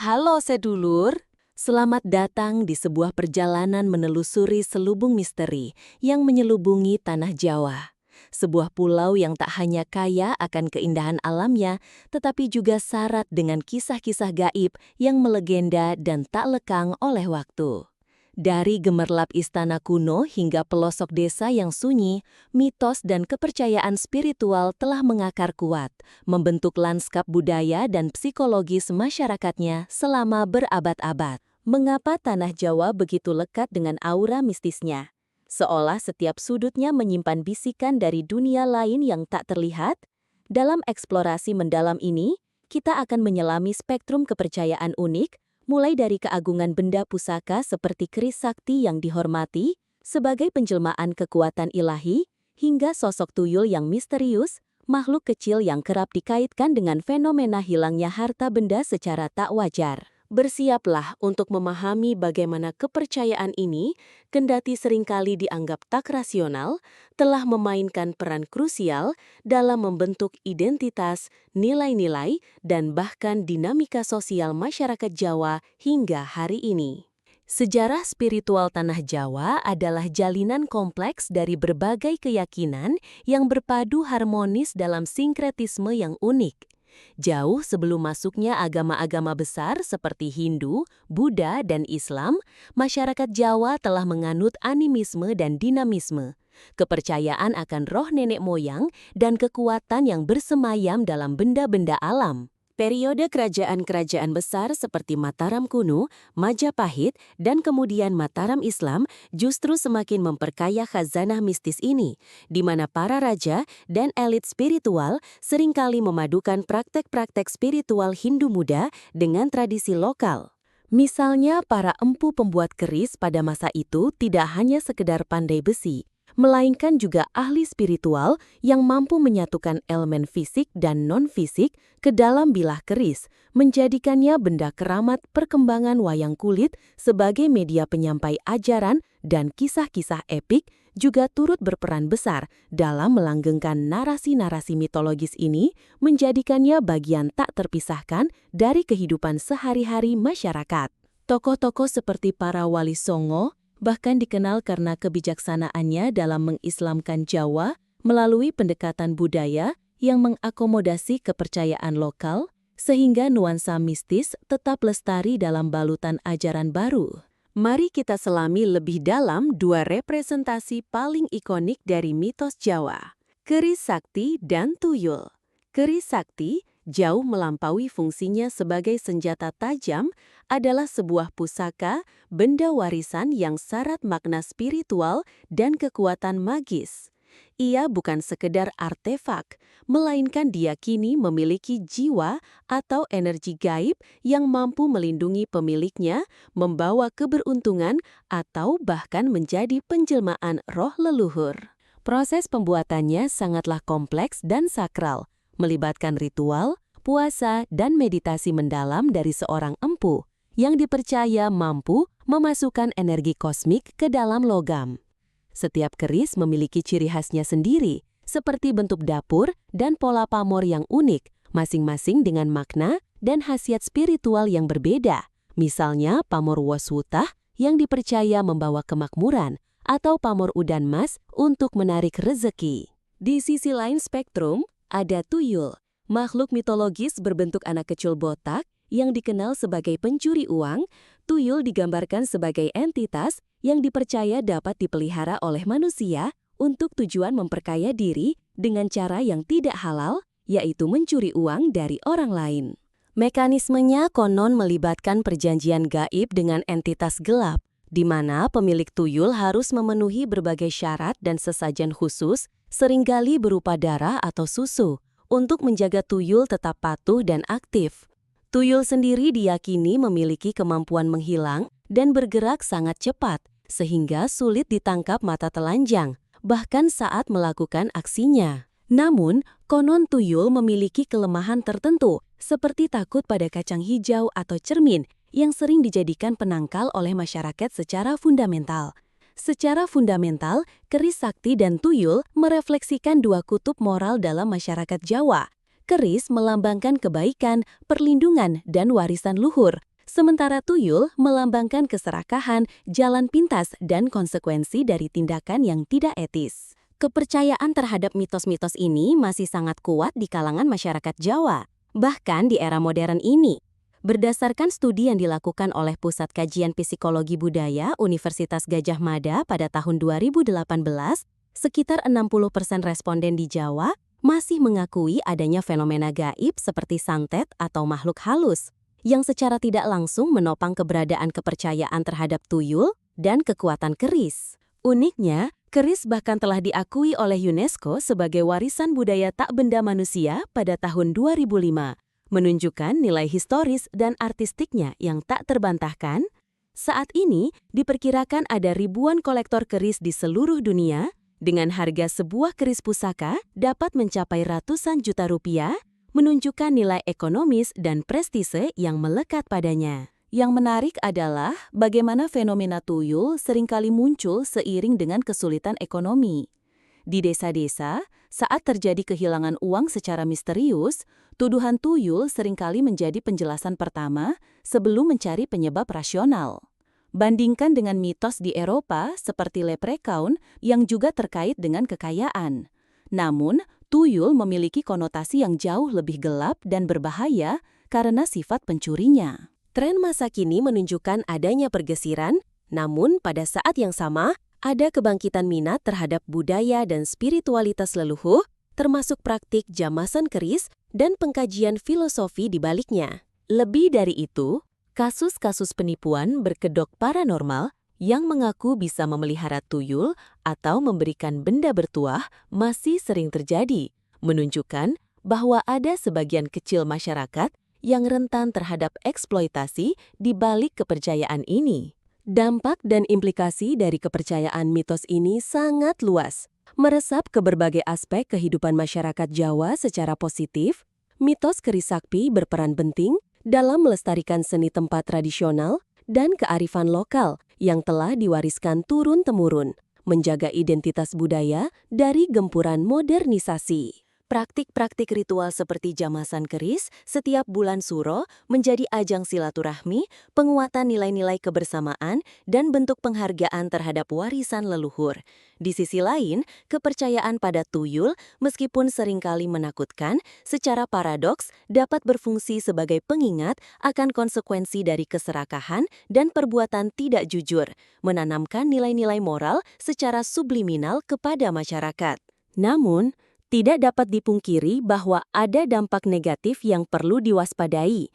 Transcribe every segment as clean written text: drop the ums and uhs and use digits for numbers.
Halo sedulur, selamat datang di sebuah perjalanan menelusuri selubung misteri yang menyelubungi tanah Jawa. Sebuah pulau yang tak hanya kaya akan keindahan alamnya, tetapi juga syarat dengan kisah-kisah gaib yang melegenda dan tak lekang oleh waktu. Dari gemerlap istana kuno hingga pelosok desa yang sunyi, mitos dan kepercayaan spiritual telah mengakar kuat, membentuk lanskap budaya dan psikologis masyarakatnya selama berabad-abad. Mengapa tanah Jawa begitu lekat dengan aura mistisnya? Seolah setiap sudutnya menyimpan bisikan dari dunia lain yang tak terlihat? Dalam eksplorasi mendalam ini, kita akan menyelami spektrum kepercayaan unik, mulai dari keagungan benda pusaka seperti keris sakti yang dihormati sebagai penjelmaan kekuatan ilahi, hingga sosok tuyul yang misterius, makhluk kecil yang kerap dikaitkan dengan fenomena hilangnya harta benda secara tak wajar. Bersiaplah untuk memahami bagaimana kepercayaan ini, kendati seringkali dianggap tak rasional, telah memainkan peran krusial dalam membentuk identitas, nilai-nilai, dan bahkan dinamika sosial masyarakat Jawa hingga hari ini. Sejarah spiritual tanah Jawa adalah jalinan kompleks dari berbagai keyakinan yang berpadu harmonis dalam sinkretisme yang unik. Jauh sebelum masuknya agama-agama besar seperti Hindu, Buddha, dan Islam, masyarakat Jawa telah menganut animisme dan dinamisme, kepercayaan akan roh nenek moyang, dan kekuatan yang bersemayam dalam benda-benda alam. Periode kerajaan-kerajaan besar seperti Mataram kuno, Majapahit, dan kemudian Mataram Islam justru semakin memperkaya khazanah mistis ini, di mana para raja dan elit spiritual seringkali memadukan praktek-praktek spiritual Hindu muda dengan tradisi lokal. Misalnya, para empu pembuat keris pada masa itu tidak hanya sekedar pandai besi, melainkan juga ahli spiritual yang mampu menyatukan elemen fisik dan non-fisik ke dalam bilah keris, menjadikannya benda keramat perkembangan wayang kulit sebagai media penyampai ajaran dan kisah-kisah epik juga turut berperan besar dalam melanggengkan narasi-narasi mitologis ini, menjadikannya bagian tak terpisahkan dari kehidupan sehari-hari masyarakat. Tokoh-tokoh seperti para Wali Songo bahkan dikenal karena kebijaksanaannya dalam mengislamkan Jawa melalui pendekatan budaya yang mengakomodasi kepercayaan lokal, sehingga nuansa mistis tetap lestari dalam balutan ajaran baru. Mari kita selami lebih dalam dua representasi paling ikonik dari mitos Jawa, keris sakti dan tuyul. Keris sakti, jauh melampaui fungsinya sebagai senjata tajam, adalah sebuah pusaka, benda warisan yang syarat makna spiritual dan kekuatan magis. Ia bukan sekedar artefak, melainkan diyakini memiliki jiwa atau energi gaib yang mampu melindungi pemiliknya, membawa keberuntungan, atau bahkan menjadi penjelmaan roh leluhur. Proses pembuatannya sangatlah kompleks dan sakral, melibatkan ritual, puasa, dan meditasi mendalam dari seorang empu yang dipercaya mampu memasukkan energi kosmik ke dalam logam. Setiap keris memiliki ciri khasnya sendiri, seperti bentuk dapur dan pola pamor yang unik, masing-masing dengan makna dan khasiat spiritual yang berbeda. Misalnya pamor Waswutah yang dipercaya membawa kemakmuran, atau pamor udan mas untuk menarik rezeki. Di sisi lain spektrum, ada tuyul, makhluk mitologis berbentuk anak kecil botak yang dikenal sebagai pencuri uang. Tuyul digambarkan sebagai entitas yang dipercaya dapat dipelihara oleh manusia untuk tujuan memperkaya diri dengan cara yang tidak halal, yaitu mencuri uang dari orang lain. Mekanismenya konon melibatkan perjanjian gaib dengan entitas gelap, di mana pemilik tuyul harus memenuhi berbagai syarat dan sesajen khusus, seringkali berupa darah atau susu, untuk menjaga tuyul tetap patuh dan aktif. Tuyul sendiri diyakini memiliki kemampuan menghilang dan bergerak sangat cepat, sehingga sulit ditangkap mata telanjang, bahkan saat melakukan aksinya. Namun, konon tuyul memiliki kelemahan tertentu, seperti takut pada kacang hijau atau cermin, yang sering dijadikan penangkal oleh masyarakat secara fundamental. Secara fundamental, keris sakti dan tuyul merefleksikan dua kutub moral dalam masyarakat Jawa. Keris melambangkan kebaikan, perlindungan, dan warisan luhur, Sementara tuyul melambangkan keserakahan, jalan pintas, dan konsekuensi dari tindakan yang tidak etis. Kepercayaan terhadap mitos-mitos ini masih sangat kuat di kalangan masyarakat Jawa, bahkan di era modern ini. Berdasarkan studi yang dilakukan oleh Pusat Kajian Psikologi Budaya Universitas Gadjah Mada pada tahun 2018, sekitar 60% responden di Jawa masih mengakui adanya fenomena gaib seperti santet atau makhluk halus, yang secara tidak langsung menopang keberadaan kepercayaan terhadap tuyul dan kekuatan keris. Uniknya, keris bahkan telah diakui oleh UNESCO sebagai warisan budaya tak benda manusia pada tahun 2005, menunjukkan nilai historis dan artistiknya yang tak terbantahkan. Saat ini, diperkirakan ada ribuan kolektor keris di seluruh dunia, dengan harga sebuah keris pusaka dapat mencapai ratusan juta rupiah, menunjukkan nilai ekonomis dan prestise yang melekat padanya. Yang menarik adalah bagaimana fenomena tuyul seringkali muncul seiring dengan kesulitan ekonomi. Di desa-desa, saat terjadi kehilangan uang secara misterius, tuduhan tuyul seringkali menjadi penjelasan pertama sebelum mencari penyebab rasional. Bandingkan dengan mitos di Eropa seperti leprechaun yang juga terkait dengan kekayaan. Namun, tuyul memiliki konotasi yang jauh lebih gelap dan berbahaya karena sifat pencurinya. Tren masa kini menunjukkan adanya pergesiran, namun pada saat yang sama, ada kebangkitan minat terhadap budaya dan spiritualitas leluhur, termasuk praktik jamasan keris dan pengkajian filosofi di baliknya. Lebih dari itu, kasus-kasus penipuan berkedok paranormal yang mengaku bisa memelihara tuyul atau memberikan benda bertuah masih sering terjadi, menunjukkan bahwa ada sebagian kecil masyarakat yang rentan terhadap eksploitasi di balik kepercayaan ini. Dampak dan implikasi dari kepercayaan mitos ini sangat luas, meresap ke berbagai aspek kehidupan masyarakat Jawa secara positif. Mitos keris sakti berperan penting dalam melestarikan seni tempat tradisional dan kearifan lokal yang telah diwariskan turun-temurun, menjaga identitas budaya dari gempuran modernisasi. Praktik-praktik ritual seperti jamasan keris setiap bulan suro menjadi ajang silaturahmi, penguatan nilai-nilai kebersamaan, dan bentuk penghargaan terhadap warisan leluhur. Di sisi lain, kepercayaan pada tuyul, meskipun seringkali menakutkan, secara paradoks dapat berfungsi sebagai pengingat akan konsekuensi dari keserakahan dan perbuatan tidak jujur, menanamkan nilai-nilai moral secara subliminal kepada masyarakat. Namun, tidak dapat dipungkiri bahwa ada dampak negatif yang perlu diwaspadai.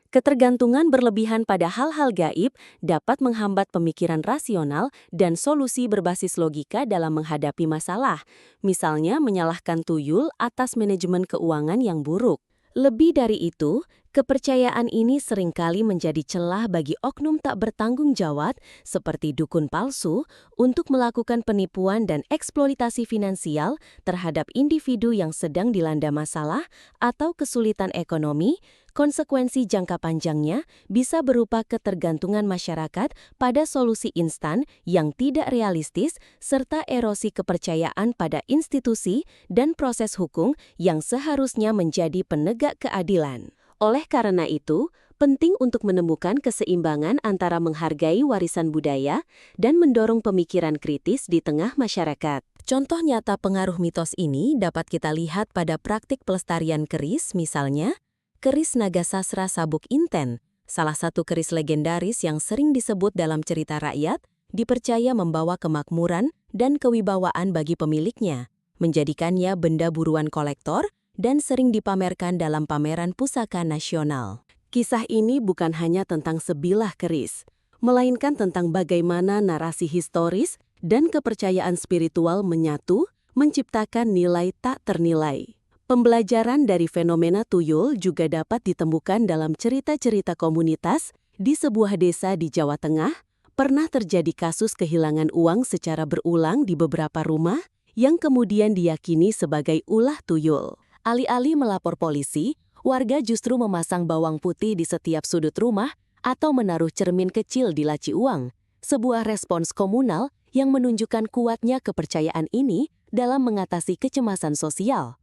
Ketergantungan berlebihan pada hal-hal gaib dapat menghambat pemikiran rasional dan solusi berbasis logika dalam menghadapi masalah, misalnya menyalahkan tuyul atas manajemen keuangan yang buruk. Lebih dari itu, kepercayaan ini seringkali menjadi celah bagi oknum tak bertanggung jawab seperti dukun palsu untuk melakukan penipuan dan eksploitasi finansial terhadap individu yang sedang dilanda masalah atau kesulitan ekonomi. Konsekuensi jangka panjangnya bisa berupa ketergantungan masyarakat pada solusi instan yang tidak realistis serta erosi kepercayaan pada institusi dan proses hukum yang seharusnya menjadi penegak keadilan. Oleh karena itu, penting untuk menemukan keseimbangan antara menghargai warisan budaya dan mendorong pemikiran kritis di tengah masyarakat. Contoh nyata pengaruh mitos ini dapat kita lihat pada praktik pelestarian keris, misalnya keris naga sasra sabuk inten, salah satu keris legendaris yang sering disebut dalam cerita rakyat, dipercaya membawa kemakmuran dan kewibawaan bagi pemiliknya, menjadikannya benda buruan kolektor dan sering dipamerkan dalam pameran pusaka nasional. Kisah ini bukan hanya tentang sebilah keris, melainkan tentang bagaimana narasi historis dan kepercayaan spiritual menyatu, menciptakan nilai tak ternilai. Pembelajaran dari fenomena tuyul juga dapat ditemukan dalam cerita-cerita komunitas. Di sebuah desa di Jawa Tengah, pernah terjadi kasus kehilangan uang secara berulang di beberapa rumah yang kemudian diyakini sebagai ulah tuyul. Alih-alih melapor polisi, warga justru memasang bawang putih di setiap sudut rumah atau menaruh cermin kecil di laci uang. Sebuah respons komunal yang menunjukkan kuatnya kepercayaan ini dalam mengatasi kecemasan sosial.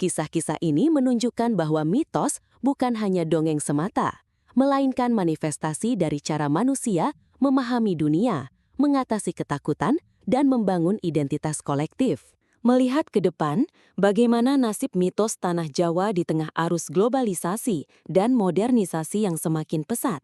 Kisah-kisah ini menunjukkan bahwa mitos bukan hanya dongeng semata, melainkan manifestasi dari cara manusia memahami dunia, mengatasi ketakutan, dan membangun identitas kolektif. Melihat ke depan, bagaimana nasib mitos Tanah Jawa di tengah arus globalisasi dan modernisasi yang semakin pesat?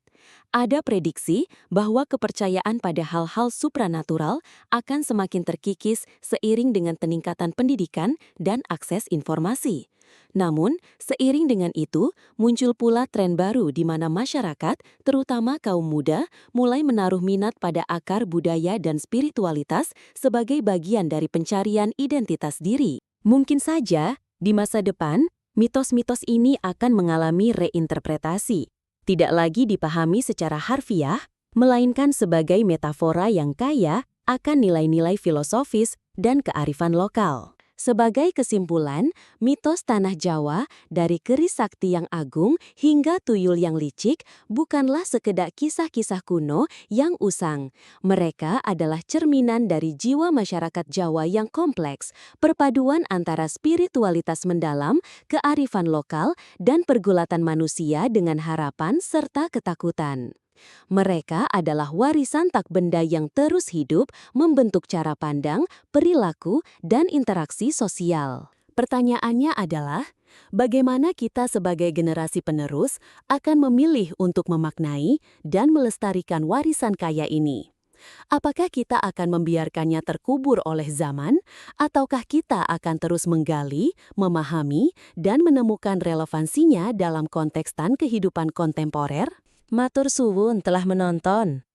Ada prediksi bahwa kepercayaan pada hal-hal supranatural akan semakin terkikis seiring dengan peningkatan pendidikan dan akses informasi. Namun, seiring dengan itu, muncul pula tren baru di mana masyarakat, terutama kaum muda, mulai menaruh minat pada akar budaya dan spiritualitas sebagai bagian dari pencarian identitas diri. Mungkin saja, di masa depan, mitos-mitos ini akan mengalami reinterpretasi. Tidak lagi dipahami secara harfiah, melainkan sebagai metafora yang kaya akan nilai-nilai filosofis dan kearifan lokal. Sebagai kesimpulan, mitos Tanah Jawa dari keris sakti yang agung hingga tuyul yang licik bukanlah sekedar kisah-kisah kuno yang usang. Mereka adalah cerminan dari jiwa masyarakat Jawa yang kompleks, perpaduan antara spiritualitas mendalam, kearifan lokal, dan pergulatan manusia dengan harapan serta ketakutan. Mereka adalah warisan tak benda yang terus hidup, membentuk cara pandang, perilaku, dan interaksi sosial. Pertanyaannya adalah, bagaimana kita sebagai generasi penerus akan memilih untuk memaknai dan melestarikan warisan kaya ini? Apakah kita akan membiarkannya terkubur oleh zaman, ataukah kita akan terus menggali, memahami, dan menemukan relevansinya dalam konteks kehidupan kontemporer? Matur suwun telah menonton.